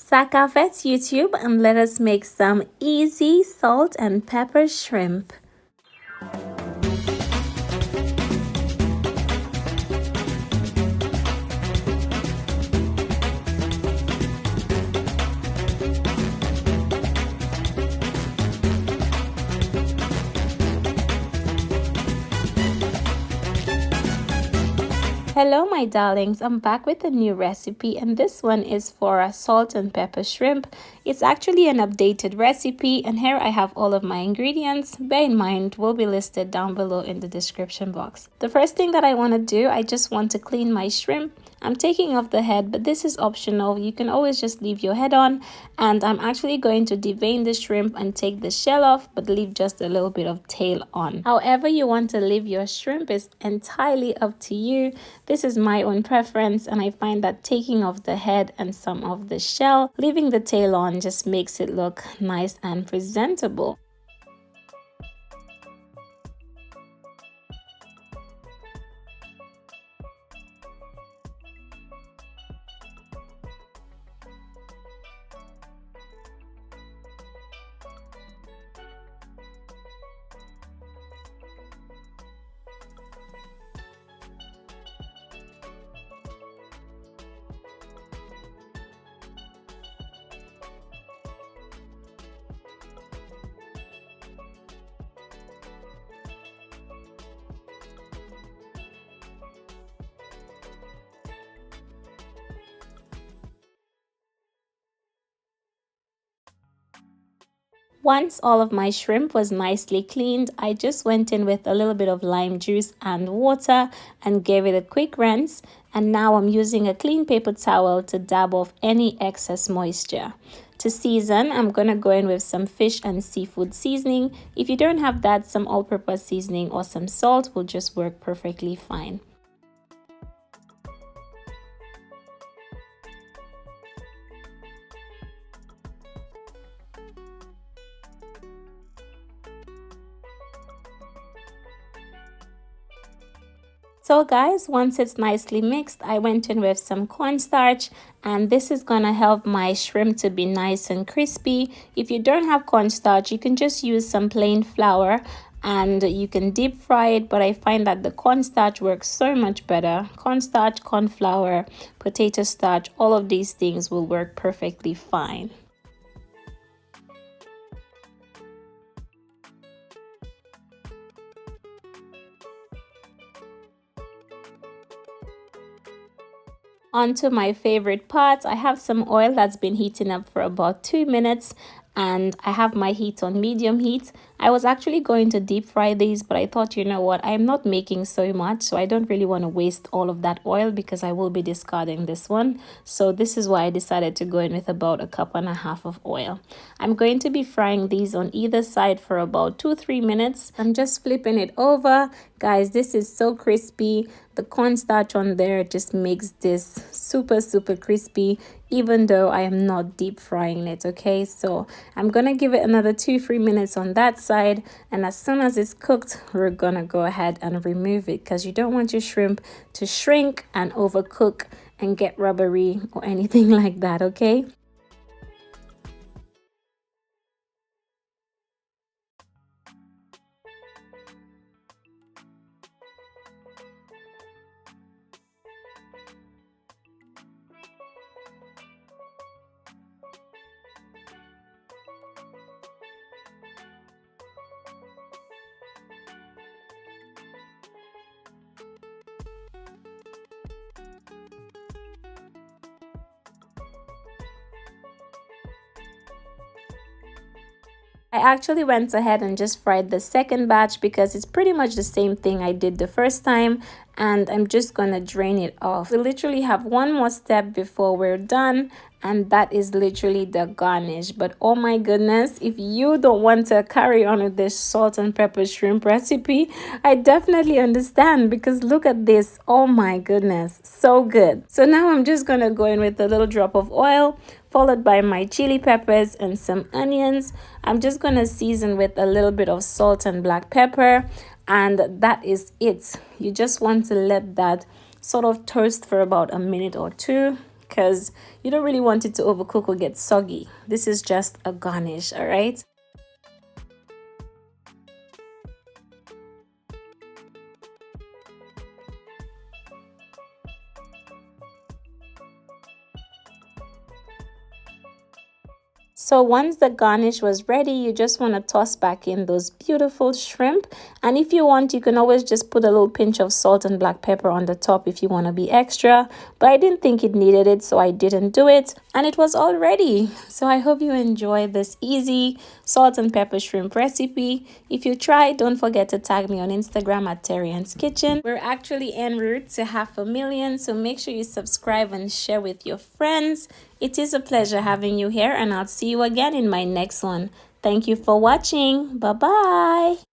Sack off at YouTube and let us make some easy salt and pepper shrimp. Hello my darlings, I'm back with a new recipe, and this one is for a salt and pepper shrimp. It's actually an updated recipe, and here I have all of my ingredients. Bear in mind, will be listed down below in the description box. The first thing that I want to do, I just want to clean my shrimp. I'm taking off the head, but this is optional. You can always just leave your head on, and I'm actually going to devein the shrimp and take the shell off, but leave just a little bit of tail on. However you want to leave your shrimp is entirely up to you. This is my own preference, and I find that taking off the head and some of the shell, leaving the tail on, just makes it look nice and presentable. Once all of my shrimp was nicely cleaned, I just went in with a little bit of lime juice and water and gave it a quick rinse. And now I'm using a clean paper towel to dab off any excess moisture. To season, I'm going to go in with some fish and seafood seasoning. If you don't have that, some all-purpose seasoning or some salt will just work perfectly fine. So guys, once it's nicely mixed, I went in with some cornstarch, and this is gonna help my shrimp to be nice and crispy. If you don't have cornstarch, you can just use some plain flour and you can deep fry it, but I find that the cornstarch works so much better. Cornstarch, corn flour, potato starch, all of these things will work perfectly fine. Onto my favorite part, I have some oil that's been heating up for about 2 minutes, and I have my heat on medium heat. I was actually going to deep fry these, but I thought, you know what, I'm not making so much, so I don't really want to waste all of that oil because I will be discarding this one. So this is why I decided to go in with about 1.5 cups of oil. I'm going to be frying these on either side for about 2-3 minutes. I'm just flipping it over. Guys, this is so crispy. The cornstarch on there just makes this super crispy, even though I am not deep frying it. Okay, so I'm gonna give it another 2-3 minutes on that side, and as soon as it's cooked, we're gonna go ahead and remove it, because you don't want your shrimp to shrink and overcook and get rubbery or anything like that. Okay. I actually went ahead and just fried the second batch because it's pretty much the same thing I did the first time, and I'm just gonna drain it off. We literally have one more step before we're done, and that is literally the garnish. But oh my goodness, if you don't want to carry on with this salt and pepper shrimp recipe, I definitely understand, because look at this. Oh my goodness, so good. So now I'm just gonna go in with a little drop of oil, followed by my chili peppers and some onions. I'm just gonna season with a little bit of salt and black pepper, and that is it. You just want to let that sort of toast for about a minute or two. because you don't really want it to overcook or get soggy. This is just a garnish, all right? So once the garnish was ready, you just want to toss back in those beautiful shrimp. And if you want, you can always just put a little pinch of salt and black pepper on the top if you want to be extra. But I didn't think it needed it, so I didn't do it. And it was all ready. So I hope you enjoyed this easy salt and pepper shrimp recipe. If you try, don't forget to tag me on Instagram at TERRI-ANN'S Kitchen. We're actually en route to 500,000, so make sure you subscribe and share with your friends. It is a pleasure having you here, and I'll see you again in my next one. Thank you for watching. Bye-bye.